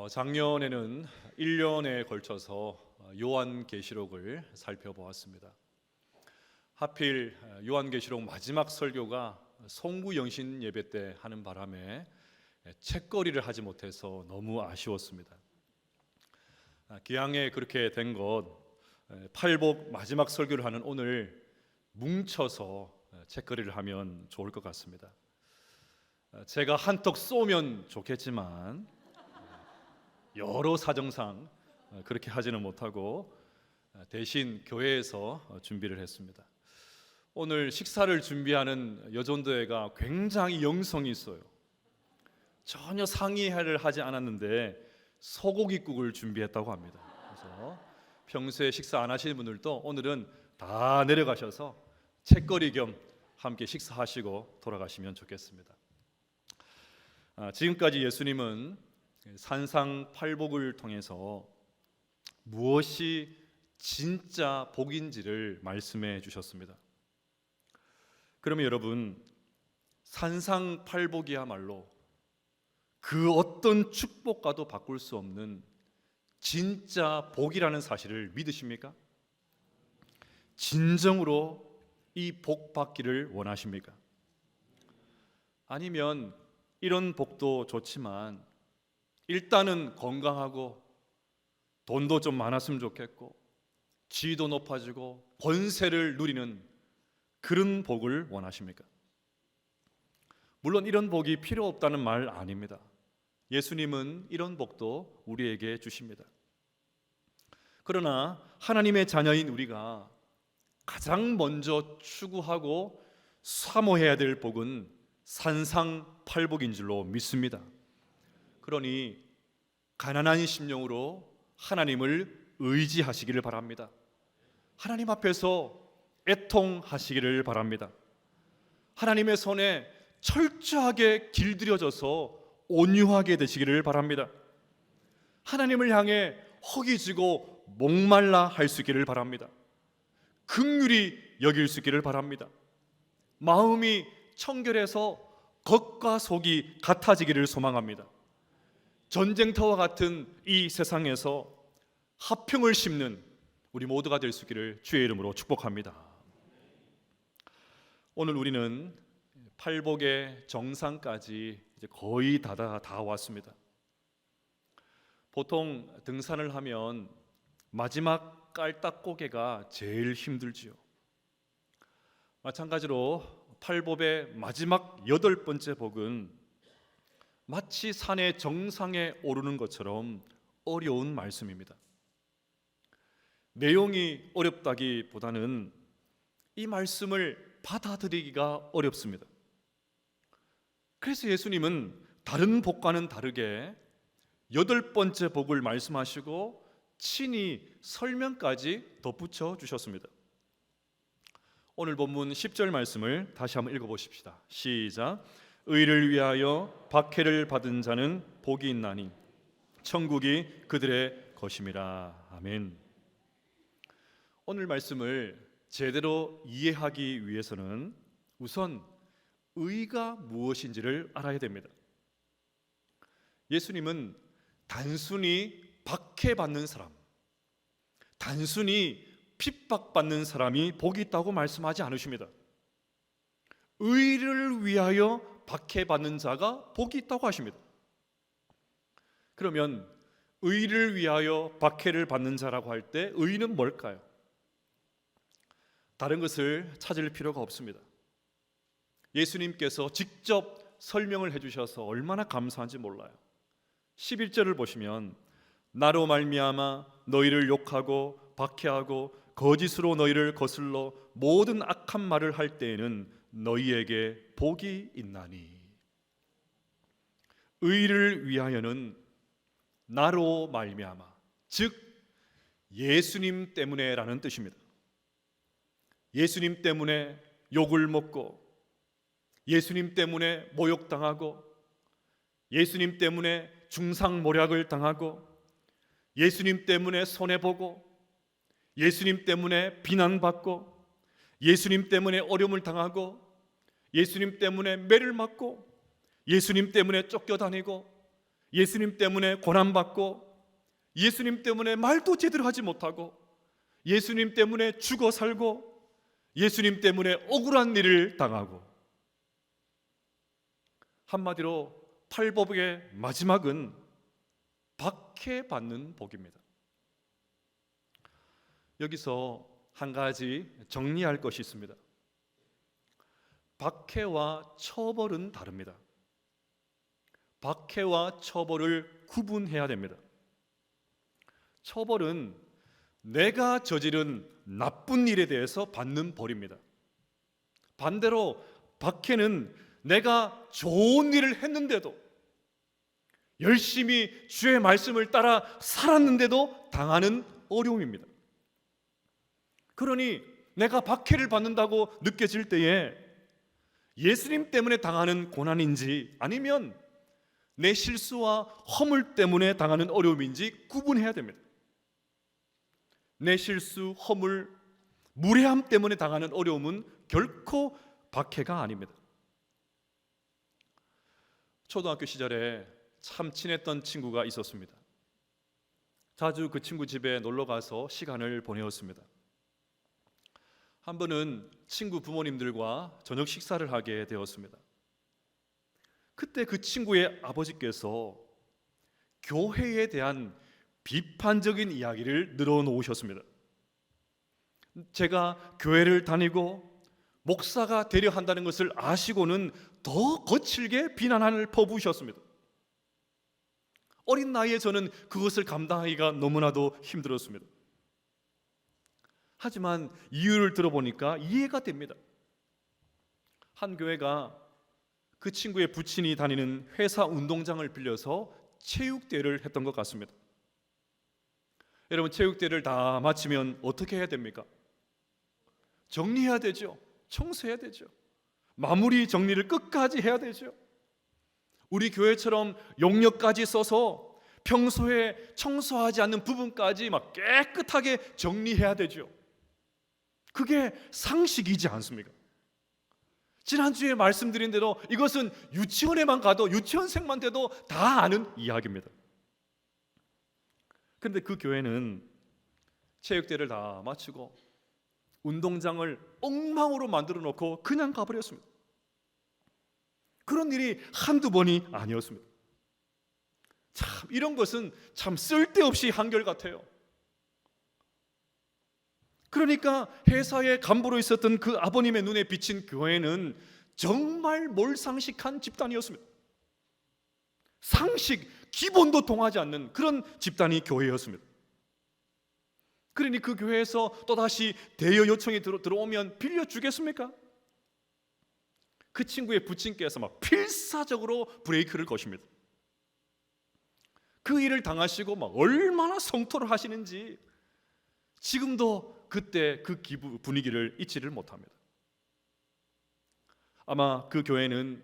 작년에는 1년에 걸쳐서 요한계시록을 살펴보았습니다. 하필 요한계시록 마지막 설교가 송구영신 예배 때 하는 바람에 책거리를 하지 못해서 너무 아쉬웠습니다. 기왕에 그렇게 된 것, 팔복 마지막 설교를 하는 오늘 뭉쳐서 책거리를 하면 좋을 것 같습니다. 제가 한턱 쏘면 좋겠지만 여러 사정상 그렇게 하지는 못하고 대신 교회에서 준비를 했습니다. 오늘 식사를 준비하는 여전도회가 굉장히 영성이 있어요. 전혀 상의를 하지 않았는데 소고기국을 준비했다고 합니다. 그래서 평소에 식사 안 하시는 분들도 오늘은 다 내려가셔서 책거리 겸 함께 식사하시고 돌아가시면 좋겠습니다. 지금까지 예수님은 산상팔복을 통해서 무엇이 진짜 복인지를 말씀해 주셨습니다. 그러면 여러분, 산상팔복이야말로 그 어떤 축복과도 바꿀 수 없는 진짜 복이라는 사실을 믿으십니까? 진정으로 이 복 받기를 원하십니까? 아니면 이런 복도 좋지만 일단은 건강하고 돈도 좀 많았으면 좋겠고 지위도 높아지고 권세를 누리는 그런 복을 원하십니까? 물론 이런 복이 필요 없다는 말 아닙니다. 예수님은 이런 복도 우리에게 주십니다. 그러나 하나님의 자녀인 우리가 가장 먼저 추구하고 사모해야 될 복은 산상팔복인 줄로 믿습니다. 그러니 가난한 심령으로 하나님을 의지하시기를 바랍니다. 하나님 앞에서 애통하시기를 바랍니다. 하나님의 손에 철저하게 길들여져서 온유하게 되시기를 바랍니다. 하나님을 향해 허기 지고 목말라 할 수 있기를 바랍니다. 긍휼히 여길 수 있기를 바랍니다. 마음이 청결해서 겉과 속이 같아지기를 소망합니다. 전쟁터와 같은 이 세상에서 화평을 심는 우리 모두가 될 수 있기를 주의 이름으로 축복합니다. 오늘 우리는 팔복의 정상까지 이제 거의 다 왔습니다. 보통 등산을 하면 마지막 깔딱고개가 제일 힘들지요. 마찬가지로 팔복의 마지막 8번째 복은 마치 산의 정상에 오르는 것처럼 어려운 말씀입니다. 내용이 어렵다기보다는 이 말씀을 받아들이기가 어렵습니다. 그래서 예수님은 다른 복과는 다르게 8번째 복을 말씀하시고 친히 설명까지 덧붙여 주셨습니다. 오늘 본문 10절 말씀을 다시 한번 읽어보십시다. 시작. 의를 위하여 박해를 받은 자는 복이 있나니 천국이 그들의 것임이라. 아멘. 오늘 말씀을 제대로 이해하기 위해서는 우선 의가 무엇인지를 알아야 됩니다. 예수님은 단순히 박해받는 사람, 단순히 핍박받는 사람이 복이 있다고 말씀하지 않으십니다. 의를 위하여 박해받는 자가 복이 있다고 하십니다. 그러면 의를 위하여 박해를 받는 자라고 할 때 의는 뭘까요? 다른 것을 찾을 필요가 없습니다. 예수님께서 직접 설명을 해주셔서 얼마나 감사한지 몰라요. 11절을 보시면 나로 말미암아 너희를 욕하고 박해하고 거짓으로 너희를 거슬러 모든 악한 말을 할 때에는 너희에게 복이 있나니. 의를 위하여는 나로 말미암아, 즉 예수님 때문에라는 뜻입니다. 예수님 때문에 욕을 먹고, 예수님 때문에 모욕당하고, 예수님 때문에 중상모략을 당하고, 예수님 때문에 손해보고, 예수님 때문에 비난받고, 예수님 때문에 어려움을 당하고, 예수님 때문에 매를 맞고, 예수님 때문에 쫓겨다니고, 예수님 때문에 고난받고, 예수님 때문에 말도 제대로 하지 못하고, 예수님 때문에 죽어 살고, 예수님 때문에 억울한 일을 당하고, 한마디로 팔복의 마지막은 박해받는 복입니다. 여기서 한 가지 정리할 것이 있습니다. 박해와 처벌은 다릅니다. 박해와 처벌을 구분해야 됩니다. 처벌은 내가 저지른 나쁜 일에 대해서 받는 벌입니다. 반대로 박해는 내가 좋은 일을 했는데도, 열심히 주의 말씀을 따라 살았는데도 당하는 어려움입니다. 그러니 내가 박해를 받는다고 느껴질 때에 예수님 때문에 당하는 고난인지 아니면 내 실수와 허물 때문에 당하는 어려움인지 구분해야 됩니다. 내 실수, 허물, 무례함 때문에 당하는 어려움은 결코 박해가 아닙니다. 초등학교 시절에 참 친했던 친구가 있었습니다. 자주 그 친구 집에 놀러 가서 시간을 보내었습니다. 한 번은 친구 부모님들과 저녁 식사를 하게 되었습니다. 그때 그 친구의 아버지께서 교회에 대한 비판적인 이야기를 늘어놓으셨습니다. 제가 교회를 다니고 목사가 되려 한다는 것을 아시고는 더 거칠게 비난을 퍼부으셨습니다. 어린 나이에 저는 그것을 감당하기가 너무나도 힘들었습니다. 하지만 이유를 들어보니까 이해가 됩니다. 한 교회가 그 친구의 부친이 다니는 회사 운동장을 빌려서 체육대회를 했던 것 같습니다. 여러분, 체육대회를 다 마치면 어떻게 해야 됩니까? 정리해야 되죠. 청소해야 되죠. 마무리 정리를 끝까지 해야 되죠. 우리 교회처럼 용역까지 써서 평소에 청소하지 않는 부분까지 막 깨끗하게 정리해야 되죠. 그게 상식이지 않습니까? 지난주에 말씀드린 대로 이것은 유치원에만 가도, 유치원생만 돼도 다 아는 이야기입니다. 그런데 그 교회는 체육대회를 다 마치고 운동장을 엉망으로 만들어 놓고 그냥 가버렸습니다. 그런 일이 한두 번이 아니었습니다. 참, 이런 것은 참 쓸데없이 한결같아요. 그러니까 회사의 간부로 있었던 그 아버님의 눈에 비친 교회는 정말 몰상식한 집단이었습니다. 상식, 기본도 통하지 않는 그런 집단이 교회였습니다. 그러니 그 교회에서 또다시 대여 요청이 들어오면 빌려주겠습니까? 그 친구의 부친께서 막 필사적으로 브레이크를 거십니다. 그 일을 당하시고 막 얼마나 성토를 하시는지 지금도 그때 그 분위기를 잊지를 못합니다. 아마 그 교회는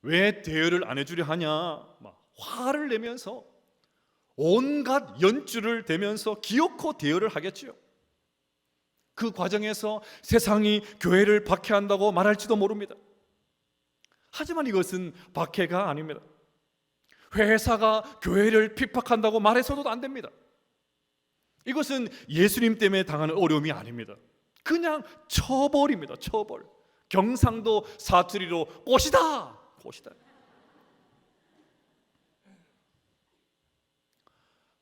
왜 대여를 안 해주려 하냐 막 화를 내면서 온갖 연주를 대면서 기어코 대여를 하겠지요. 그 과정에서 세상이 교회를 박해한다고 말할지도 모릅니다. 하지만 이것은 박해가 아닙니다. 회사가 교회를 핍박한다고 말해서도 안 됩니다. 이것은 예수님 때문에 당하는 어려움이 아닙니다. 그냥 처벌입니다. 처벌. 경상도 사투리로 꽃이다. 꽃이다.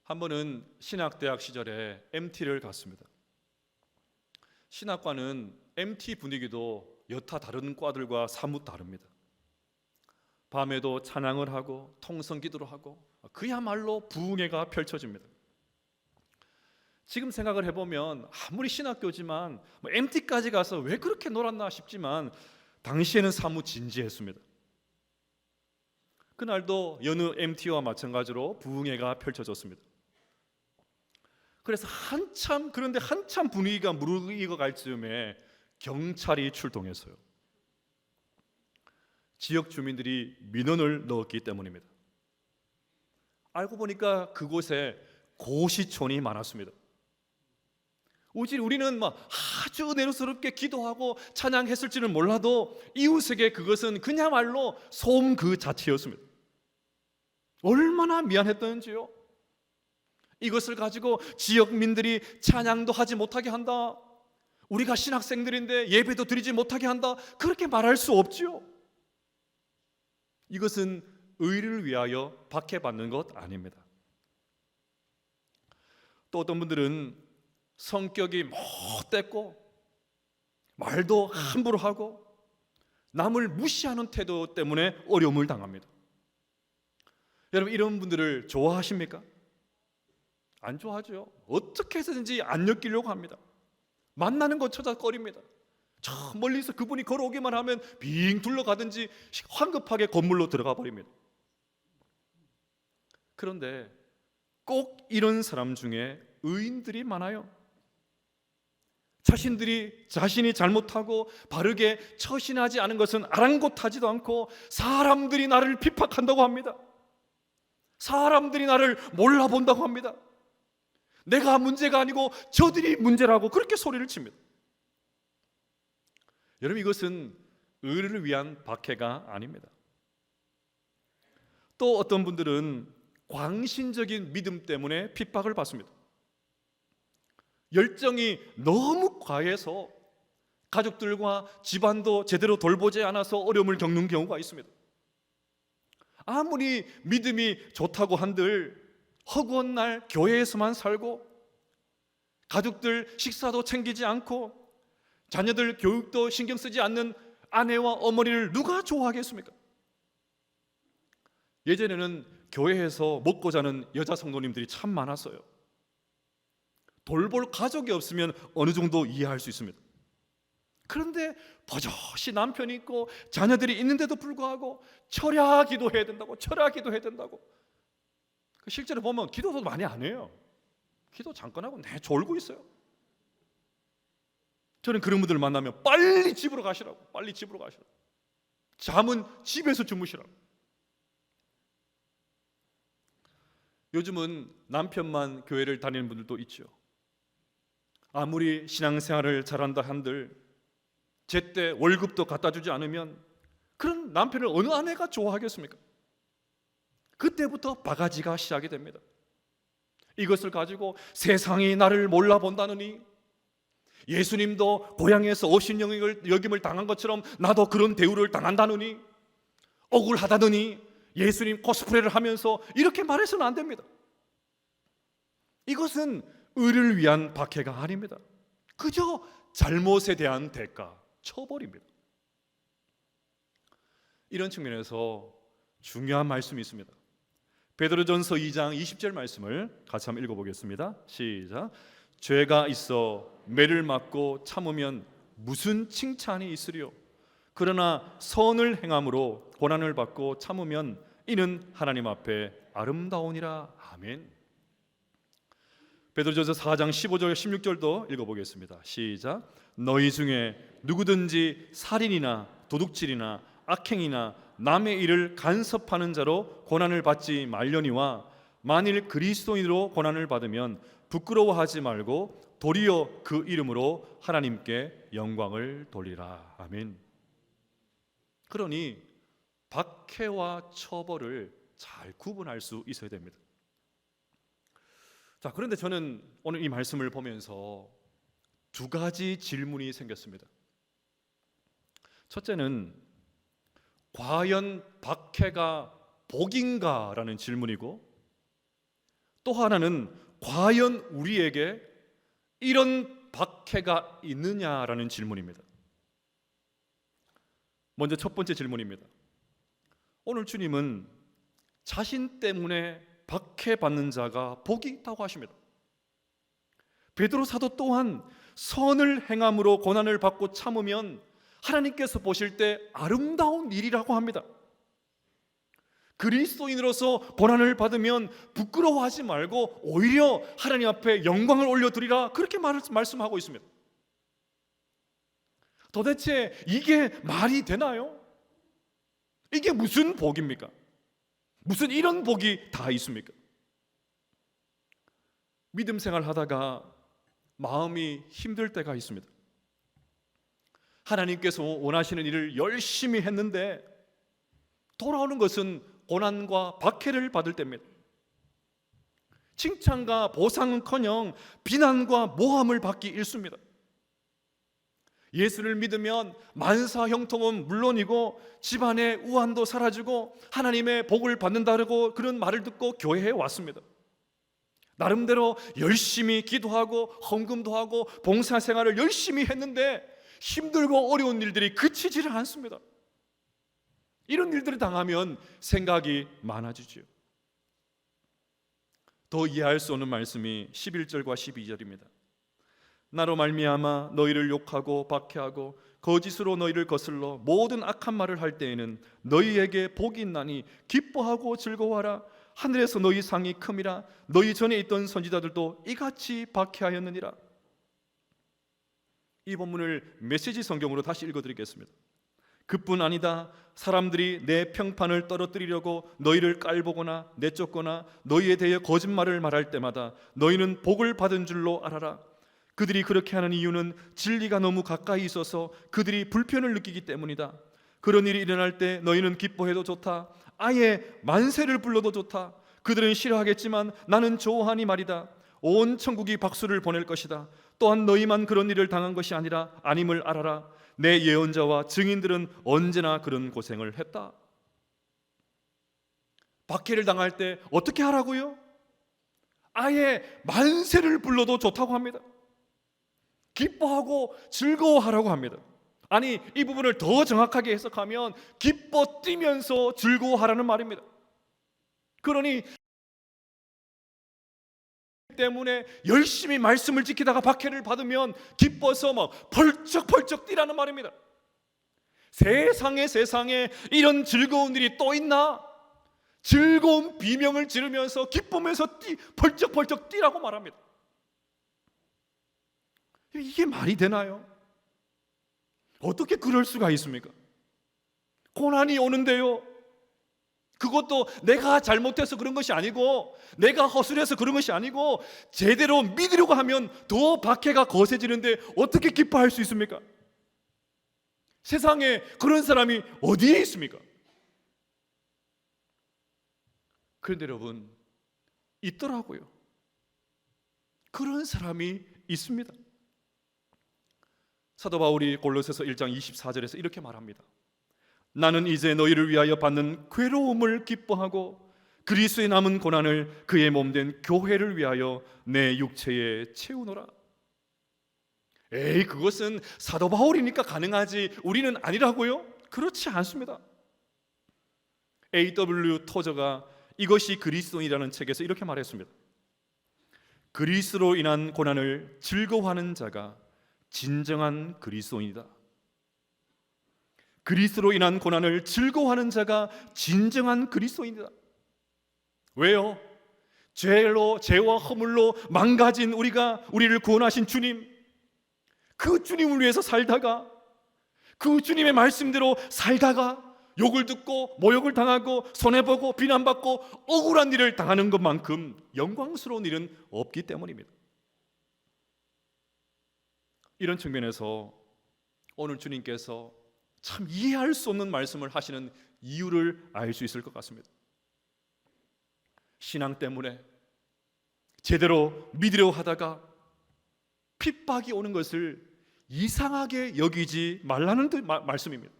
한 번은 신학대학 시절에 MT를 갔습니다. 신학과는 MT 분위기도 여타 다른 과들과 사뭇 다릅니다. 밤에도 찬양을 하고 통성기도를 하고 그야말로 부흥회가 펼쳐집니다. 지금 생각을 해보면 아무리 신학교지만 MT까지 가서 왜 그렇게 놀았나 싶지만 당시에는 사뭇 진지했습니다. 그날도 여느 MT와 마찬가지로 부흥회가 펼쳐졌습니다. 그래서 그런데 한참 분위기가 무르익어 갈 즈음에 경찰이 출동했어요. 지역 주민들이 민원을 넣었기 때문입니다. 알고 보니까 그곳에 고시촌이 많았습니다. 우리는 아주 내로스럽게 기도하고 찬양했을지는 몰라도 이웃에게 그것은 그야말로 소음 그 자체였습니다. 얼마나 미안했던지요. 이것을 가지고 지역민들이 찬양도 하지 못하게 한다, 우리가 신학생들인데 예배도 드리지 못하게 한다, 그렇게 말할 수 없지요. 이것은 의를 위하여 박해받는 것 아닙니다. 또 어떤 분들은 성격이 못됐고 말도 함부로 하고 남을 무시하는 태도 때문에 어려움을 당합니다. 여러분, 이런 분들을 좋아하십니까? 안 좋아하죠. 어떻게 해서든지 안 엮이려고 합니다. 만나는 거 찾아거립니다. 저 멀리서 그분이 걸어오기만 하면 빙 둘러가든지 황급하게 건물로 들어가 버립니다. 그런데 꼭 이런 사람 중에 의인들이 많아요. 자신이 잘못하고 바르게 처신하지 않은 것은 아랑곳하지도 않고 사람들이 나를 핍박한다고 합니다. 사람들이 나를 몰라본다고 합니다. 내가 문제가 아니고 저들이 문제라고 그렇게 소리를 칩니다. 여러분, 이것은 의를 위한 박해가 아닙니다. 또 어떤 분들은 광신적인 믿음 때문에 핍박을 받습니다. 열정이 너무 과해서 가족들과 집안도 제대로 돌보지 않아서 어려움을 겪는 경우가 있습니다. 아무리 믿음이 좋다고 한들 허구한 날 교회에서만 살고 가족들 식사도 챙기지 않고 자녀들 교육도 신경 쓰지 않는 아내와 어머니를 누가 좋아하겠습니까? 예전에는 교회에서 먹고 자는 여자 성도님들이 참 많았어요. 돌볼 가족이 없으면 어느 정도 이해할 수 있습니다. 그런데 버젓이 남편이 있고 자녀들이 있는데도 불구하고 철야 기도해야 된다고, 철야 기도해야 된다고. 실제로 보면 기도도 많이 안 해요. 기도 잠깐 하고 내 졸고 있어요. 저는 그런 분들을 만나면 빨리 집으로 가시라고, 빨리 집으로 가시라고, 잠은 집에서 주무시라고. 요즘은 남편만 교회를 다니는 분들도 있죠. 아무리 신앙생활을 잘한다 한들 제때 월급도 갖다 주지 않으면 그런 남편을 어느 아내가 좋아하겠습니까? 그때부터 바가지가 시작이 됩니다. 이것을 가지고 세상이 나를 몰라본다느니, 예수님도 고향에서 오신영을 여김을 당한 것처럼 나도 그런 대우를 당한다느니, 억울하다느니 예수님 코스프레를 하면서 이렇게 말해서는 안 됩니다. 이것은 의를 위한 박해가 아닙니다. 그저 잘못에 대한 대가, 처벌입니다. 이런 측면에서 중요한 말씀이 있습니다. 베드로전서 2장 20절 말씀을 같이 한번 읽어보겠습니다. 시작. 죄가 있어 매를 맞고 참으면 무슨 칭찬이 있으리요? 그러나 선을 행함으로 고난을 받고 참으면 이는 하나님 앞에 아름다우니라. 아멘. 베드로전서 4장 15절 16절도 읽어보겠습니다. 시작. 너희 중에 누구든지 살인이나 도둑질이나 악행이나 남의 일을 간섭하는 자로 고난을 받지 말려니와 만일 그리스도인으로 고난을 받으면 부끄러워하지 말고 도리어 그 이름으로 하나님께 영광을 돌리라. 아멘. 그러니 박해와 처벌을 잘 구분할 수 있어야 됩니다. 자, 그런데 저는 오늘 이 말씀을 보면서 두 가지 질문이 생겼습니다. 첫째는 과연 박해가 복인가라는 질문이고, 또 하나는 과연 우리에게 이런 박해가 있느냐라는 질문입니다. 먼저 첫 번째 질문입니다. 오늘 주님은 자신 때문에 박해받는 자가 복이 있다고 하십니다. 베드로 사도 또한 선을 행함으로 고난을 받고 참으면 하나님께서 보실 때 아름다운 일이라고 합니다. 그리스도인으로서 고난을 받으면 부끄러워하지 말고 오히려 하나님 앞에 영광을 올려드리라, 그렇게 말씀하고 있습니다. 도대체 이게 말이 되나요? 이게 무슨 복입니까? 무슨 이런 복이 다 있습니까? 믿음 생활 하다가 마음이 힘들 때가 있습니다. 하나님께서 원하시는 일을 열심히 했는데 돌아오는 것은 고난과 박해를 받을 때입니다. 칭찬과 보상은커녕 비난과 모함을 받기 일쑤입니다. 예수를 믿으면 만사 형통은 물론이고 집안의 우환도 사라지고 하나님의 복을 받는다고 그런 말을 듣고 교회에 왔습니다. 나름대로 열심히 기도하고 헌금도 하고 봉사생활을 열심히 했는데 힘들고 어려운 일들이 그치지를 않습니다. 이런 일들을 당하면 생각이 많아지죠. 더 이해할 수 없는 말씀이 11절과 12절입니다. 나로 말미암아 너희를 욕하고 박해하고 거짓으로 너희를 거슬러 모든 악한 말을 할 때에는 너희에게 복이 있나니 기뻐하고 즐거워하라. 하늘에서 너희 상이 큼이라. 너희 전에 있던 선지자들도 이같이 박해하였느니라. 이 본문을 메시지 성경으로 다시 읽어드리겠습니다. 그뿐 아니다. 사람들이 내 평판을 떨어뜨리려고 너희를 깔보거나 내쫓거나 너희에 대해 거짓말을 말할 때마다 너희는 복을 받은 줄로 알아라. 그들이 그렇게 하는 이유는 진리가 너무 가까이 있어서 그들이 불편을 느끼기 때문이다. 그런 일이 일어날 때 너희는 기뻐해도 좋다. 아예 만세를 불러도 좋다. 그들은 싫어하겠지만 나는 좋아하니 말이다. 온 천국이 박수를 보낼 것이다. 또한 너희만 그런 일을 당한 것이 아니라 아님을 알아라. 내 예언자와 증인들은 언제나 그런 고생을 했다. 박해를 당할 때 어떻게 하라고요? 아예 만세를 불러도 좋다고 합니다. 기뻐하고 즐거워하라고 합니다. 아니, 이 부분을 더 정확하게 해석하면 기뻐 뛰면서 즐거워하라는 말입니다. 그러니 때문에 열심히 말씀을 지키다가 박해를 받으면 기뻐서 막 펄쩍펄쩍 뛰라는 말입니다. 세상에 이런 즐거운 일이 또 있나? 즐거운 비명을 지르면서 기쁘면서 펄쩍펄쩍 뛰라고 말합니다. 이게 말이 되나요? 어떻게 그럴 수가 있습니까? 고난이 오는데요, 그것도 내가 잘못해서 그런 것이 아니고 내가 허술해서 그런 것이 아니고 제대로 믿으려고 하면 더 박해가 거세지는데 어떻게 기뻐할 수 있습니까? 세상에 그런 사람이 어디에 있습니까? 그런데 여러분, 있더라고요. 그런 사람이 있습니다. 사도 바울이 골로새서 1장 24절에서 이렇게 말합니다. 나는 이제 너희를 위하여 받는 괴로움을 기뻐하고 그리스도의 남은 고난을 그의 몸된 교회를 위하여 내 육체에 채우노라. 에이, 그것은 사도 바울이니까 가능하지 우리는 아니라고요? 그렇지 않습니다. A.W. 토저가 이것이 그리스도인이라는 책에서 이렇게 말했습니다. 그리스도로 인한 고난을 즐거워하는 자가 진정한 그리스도인이다. 그리스도로 인한 고난을 즐거워하는 자가 진정한 그리스도인이다. 왜요? 죄와 허물로 망가진 우리를 구원하신 주님, 그 주님을 위해서 살다가 그 주님의 말씀대로 살다가 욕을 듣고 모욕을 당하고 손해보고 비난받고 억울한 일을 당하는 것만큼 영광스러운 일은 없기 때문입니다. 이런 측면에서 오늘 주님께서 참 이해할 수 없는 말씀을 하시는 이유를 알 수 있을 것 같습니다. 신앙 때문에 제대로 믿으려 하다가 핍박이 오는 것을 이상하게 여기지 말라는 말씀입니다.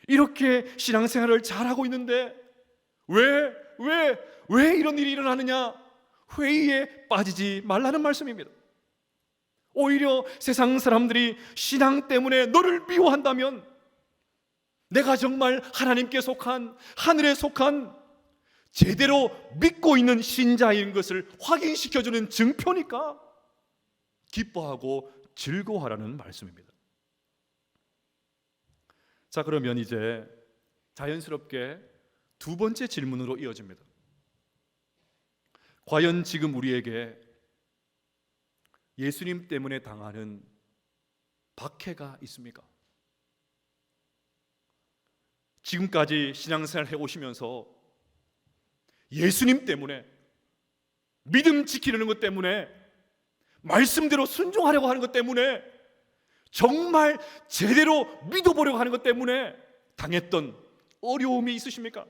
이렇게 신앙생활을 잘하고 있는데 왜 이런 일이 일어나느냐? 회의에 빠지지 말라는 말씀입니다. 오히려 세상 사람들이 신앙 때문에 너를 미워한다면 내가 정말 하나님께 속한, 하늘에 속한 제대로 믿고 있는 신자인 것을 확인시켜주는 증표니까 기뻐하고 즐거워하라는 말씀입니다. 자, 그러면 이제 자연스럽게 두 번째 질문으로 이어집니다. 과연 지금 우리에게 예수님 때문에 당하는 박해가 있습니까? 지금까지 신앙생활 해오시면서 예수님 때문에, 믿음 지키려는 것 때문에, 말씀대로 순종하려고 하는 것 때문에, 정말 제대로 믿어보려고 하는 것 때문에 당했던 어려움이 있으십니까?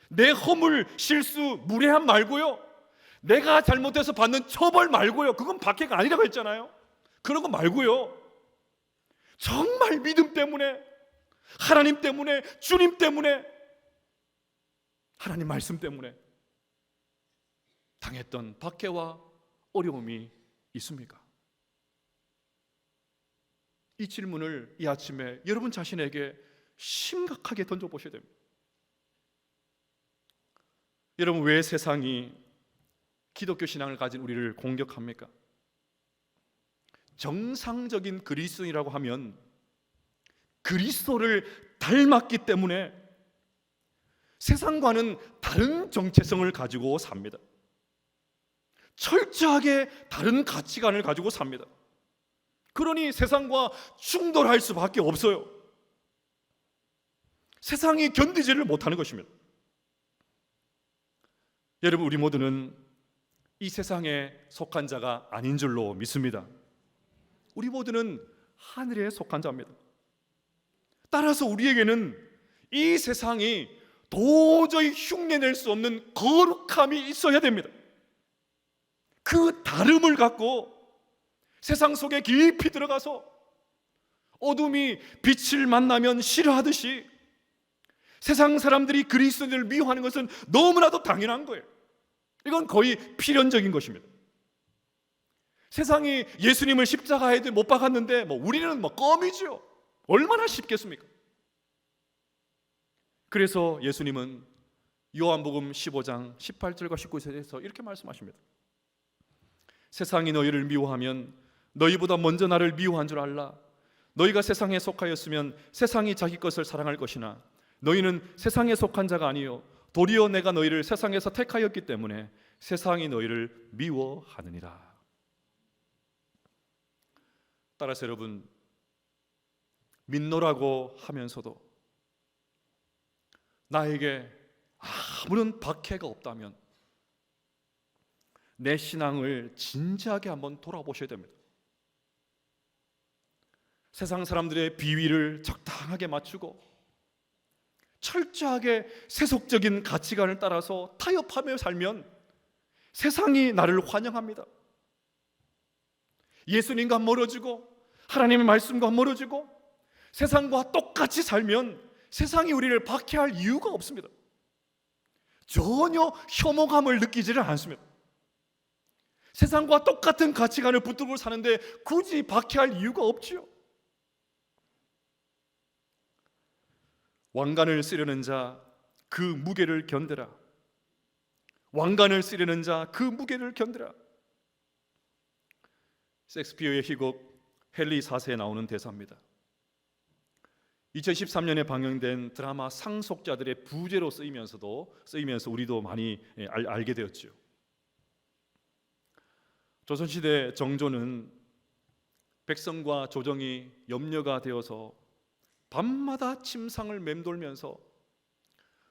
내 허물, 실수, 무례함 말고요, 내가 잘못해서 받는 처벌 말고요, 그건 박해가 아니라고 했잖아요. 그런 거 말고요, 정말 믿음 때문에, 하나님 때문에, 주님 때문에, 하나님 말씀 때문에 당했던 박해와 어려움이 있습니까? 이 질문을 이 아침에 여러분 자신에게 심각하게 던져보셔야 됩니다. 여러분, 왜 세상이 기독교 신앙을 가진 우리를 공격합니까? 정상적인 그리스도인이라고 하면 그리스도를 닮았기 때문에 세상과는 다른 정체성을 가지고 삽니다. 철저하게 다른 가치관을 가지고 삽니다. 그러니 세상과 충돌할 수밖에 없어요. 세상이 견디지를 못하는 것입니다. 여러분, 우리 모두는 이 세상에 속한 자가 아닌 줄로 믿습니다. 우리 모두는 하늘에 속한 자입니다. 따라서 우리에게는 이 세상이 도저히 흉내낼 수 없는 거룩함이 있어야 됩니다. 그 다름을 갖고 세상 속에 깊이 들어가서 어둠이 빛을 만나면 싫어하듯이 세상 사람들이 그리스도인을 미워하는 것은 너무나도 당연한 거예요. 이건 거의 필연적인 것입니다. 세상이 예수님을 십자가에 못 박았는데 우리는 껌이죠. 얼마나 쉽겠습니까? 그래서 예수님은 요한복음 15장 18절과 19절에서 이렇게 말씀하십니다. 세상이 너희를 미워하면 너희보다 먼저 나를 미워한 줄 알라. 너희가 세상에 속하였으면 세상이 자기 것을 사랑할 것이나 너희는 세상에 속한 자가 아니요 도리어 내가 너희를 세상에서 택하였기 때문에 세상이 너희를 미워하느니라. 따라서 여러분, 믿노라고 하면서도 나에게 아무런 박해가 없다면 내 신앙을 진지하게 한번 돌아보셔야 됩니다. 세상 사람들의 비위를 적당하게 맞추고 철저하게 세속적인 가치관을 따라서 타협하며 살면 세상이 나를 환영합니다. 예수님과 멀어지고 하나님의 말씀과 멀어지고 세상과 똑같이 살면 세상이 우리를 박해할 이유가 없습니다. 전혀 혐오감을 느끼지를 않습니다. 세상과 똑같은 가치관을 붙들고 사는데 굳이 박해할 이유가 없지요. 왕관을 쓰려는 자 그 무게를 견뎌라. 왕관을 쓰려는 자 그 무게를 견뎌라. 셰익스피어의 희곡 헨리 4세에 나오는 대사입니다. 2013년에 방영된 드라마 상속자들의 부제로 쓰이면서 우리도 많이 알게 되었죠. 조선시대 정조는 백성과 조정이 염려가 되어서 밤마다 침상을 맴돌면서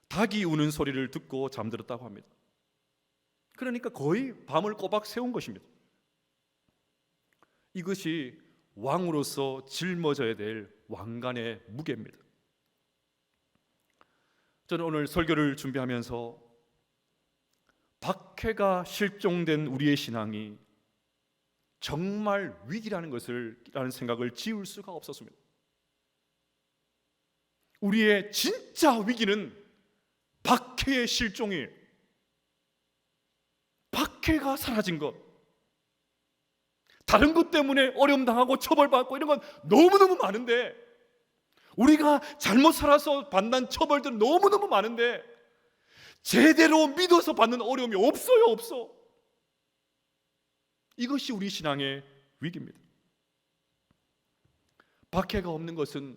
닭이 우는 소리를 듣고 잠들었다고 합니다. 그러니까 거의 밤을 꼬박 새운 것입니다. 이것이 왕으로서 짊어져야 될 왕관의 무게입니다. 저는 오늘 설교를 준비하면서 박해가 실종된 우리의 신앙이 정말 위기라는 생각을 지울 수가 없었습니다. 우리의 진짜 위기는 박해의 실종이에요. 박해가 사라진 것, 다른 것 때문에 어려움 당하고 처벌받고 이런 건 너무너무 많은데, 우리가 잘못 살아서 받는 처벌들은 너무너무 많은데 제대로 믿어서 받는 어려움이 없어. 이것이 우리 신앙의 위기입니다. 박해가 없는 것은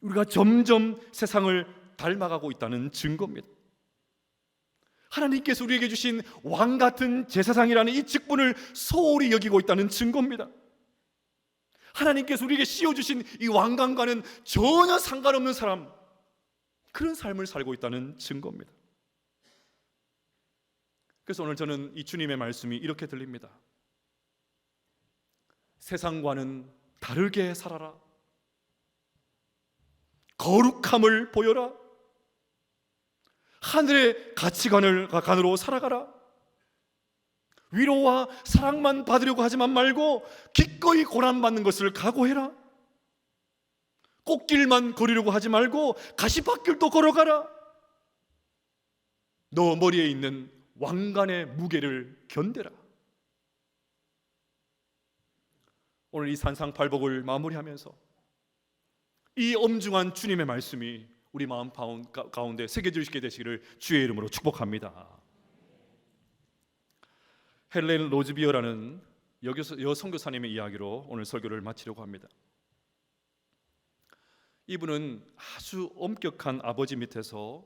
우리가 점점 세상을 닮아가고 있다는 증거입니다. 하나님께서 우리에게 주신 왕 같은 제사장이라는 이 직분을 소홀히 여기고 있다는 증거입니다. 하나님께서 우리에게 씌워주신 이 왕관과는 전혀 상관없는 사람, 그런 삶을 살고 있다는 증거입니다. 그래서 오늘 저는 이 주님의 말씀이 이렇게 들립니다. 세상과는 다르게 살아라. 거룩함을 보여라. 하늘의 가치관으로 살아가라. 위로와 사랑만 받으려고 하지만 말고 기꺼이 고난받는 것을 각오해라. 꽃길만 걸으려고 하지 말고 가시밭길도 걸어가라. 너 머리에 있는 왕관의 무게를 견뎌라. 오늘 이 산상팔복을 마무리하면서 이 엄중한 주님의 말씀이 우리 마음 가운데 새겨질 수 있게 되시기를 주의 이름으로 축복합니다. 헬렌 로즈비어라는 여선교사님의 이야기로 오늘 설교를 마치려고 합니다. 이분은 아주 엄격한 아버지 밑에서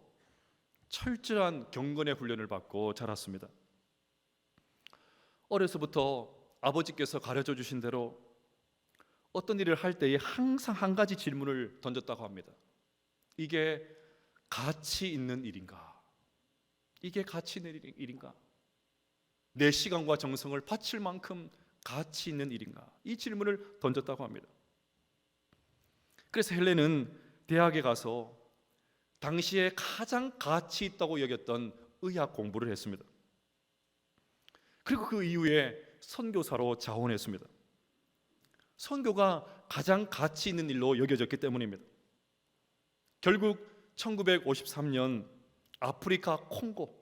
철저한 경건의 훈련을 받고 자랐습니다. 어려서부터 아버지께서 가르쳐 주신 대로 어떤 일을 할 때에 항상 한 가지 질문을 던졌다고 합니다. 이게 가치 있는 일인가? 이게 가치 있는 일인가? 내 시간과 정성을 바칠 만큼 가치 있는 일인가? 이 질문을 던졌다고 합니다. 그래서 헬렌은 대학에 가서 당시에 가장 가치 있다고 여겼던 의학 공부를 했습니다. 그리고 그 이후에 선교사로 자원했습니다. 선교가 가장 가치 있는 일로 여겨졌기 때문입니다. 결국 1953년 아프리카 콩고,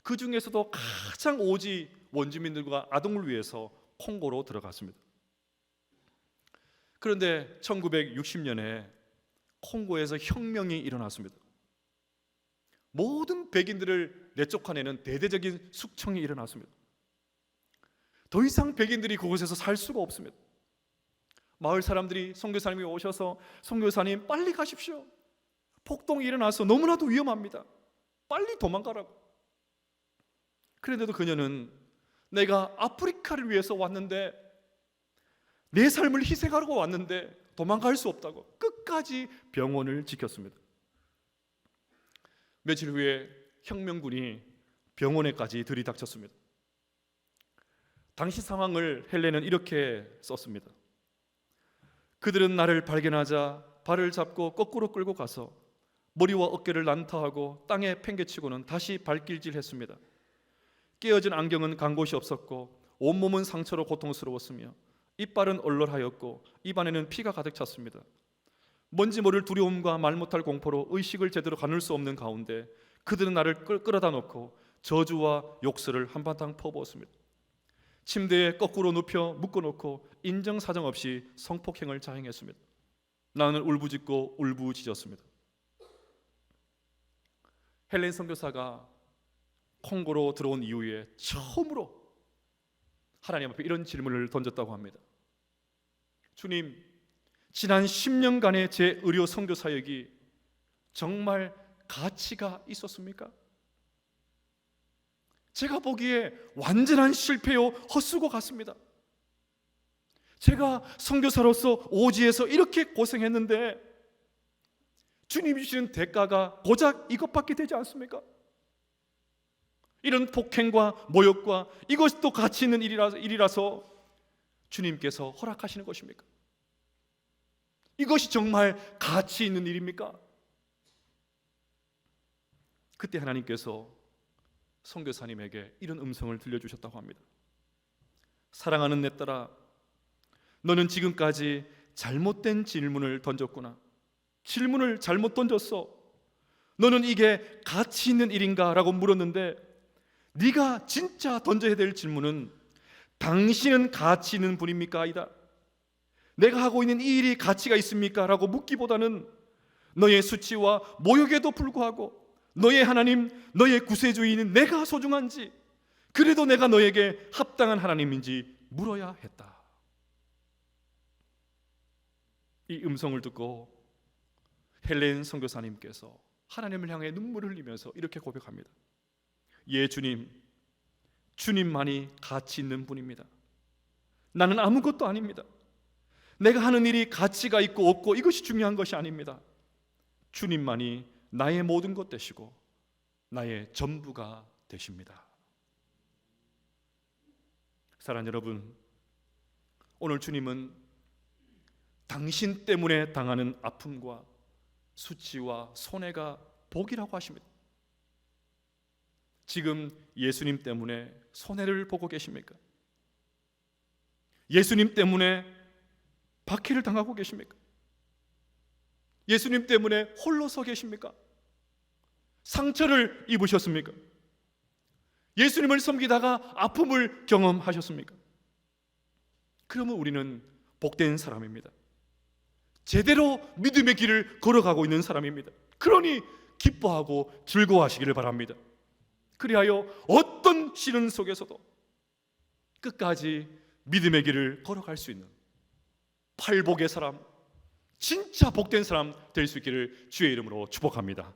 그 중에서도 가장 오지 원주민들과 아동을 위해서 콩고로 들어갔습니다. 그런데 1960년에 콩고에서 혁명이 일어났습니다. 모든 백인들을 내쫓아내는 대대적인 숙청이 일어났습니다. 더 이상 백인들이 그곳에서 살 수가 없습니다. 마을 사람들이 선교사님이 오셔서 선교사님 빨리 가십시오. 폭동이 일어나서 너무나도 위험합니다. 빨리 도망가라고. 그런데도 그녀는 내가 아프리카를 위해서 왔는데, 내 삶을 희생하려고 왔는데 도망갈 수 없다고 끝까지 병원을 지켰습니다. 며칠 후에 혁명군이 병원에까지 들이닥쳤습니다. 당시 상황을 헬렌은 이렇게 썼습니다. 그들은 나를 발견하자 발을 잡고 거꾸로 끌고 가서 머리와 어깨를 난타하고 땅에 팽개치고는 다시 발길질했습니다. 깨어진 안경은 간 곳이 없었고 온몸은 상처로 고통스러웠으며 이빨은 얼얼하였고 입안에는 피가 가득 찼습니다. 뭔지 모를 두려움과 말 못할 공포로 의식을 제대로 가눌 수 없는 가운데 그들은 나를 끌어다 놓고 저주와 욕설을 한바탕 퍼부었습니다. 침대에 거꾸로 눕혀 묶어놓고 인정사정 없이 성폭행을 자행했습니다. 나는 울부짖고 울부짖었습니다. 헬렌 선교사가 콩고로 들어온 이후에 처음으로 하나님 앞에 이런 질문을 던졌다고 합니다. 주님, 지난 10년간의 제 의료 선교 사역이 정말 가치가 있었습니까? 제가 보기에 완전한 실패요 헛수고 같습니다. 제가 선교사로서 오지에서 이렇게 고생했는데 주님이 주시는 대가가 고작 이것밖에 되지 않습니까? 이런 폭행과 모욕과 이것이 또 가치 있는 일이라서 주님께서 허락하시는 것입니까? 이것이 정말 가치 있는 일입니까? 그때 하나님께서 선교사님에게 이런 음성을 들려주셨다고 합니다. 사랑하는 내 딸아, 너는 지금까지 잘못된 질문을 던졌구나. 질문을 잘못 던졌어. 너는 이게 가치 있는 일인가? 라고 물었는데, 네가 진짜 던져야 될 질문은 당신은 가치 있는 분입니까? 아니다. 내가 하고 있는 이 일이 가치가 있습니까? 라고 묻기보다는 너의 수치와 모욕에도 불구하고 너의 하나님, 너의 구세주인 내가 소중한지, 그래도 내가 너에게 합당한 하나님인지 물어야 했다. 이 음성을 듣고 헬렌 선교사님께서 하나님을 향해 눈물을 흘리면서 이렇게 고백합니다. 예, 주님, 주님만이 가치 있는 분입니다. 나는 아무것도 아닙니다. 내가 하는 일이 가치가 있고 없고 이것이 중요한 것이 아닙니다. 주님만이 나의 모든 것 되시고 나의 전부가 되십니다. 사랑하는 여러분, 오늘 주님은 당신 때문에 당하는 아픔과 수치와 손해가 복이라고 하십니다. 지금 예수님 때문에 손해를 보고 계십니까? 예수님 때문에 박해를 당하고 계십니까? 예수님 때문에 홀로 서 계십니까? 상처를 입으셨습니까? 예수님을 섬기다가 아픔을 경험하셨습니까? 그러면 우리는 복된 사람입니다. 제대로 믿음의 길을 걸어가고 있는 사람입니다. 그러니 기뻐하고 즐거워하시기를 바랍니다. 그리하여 어떤 시련 속에서도 끝까지 믿음의 길을 걸어갈 수 있는 팔복의 사람, 진짜 복된 사람 될 수 있기를 주의 이름으로 축복합니다.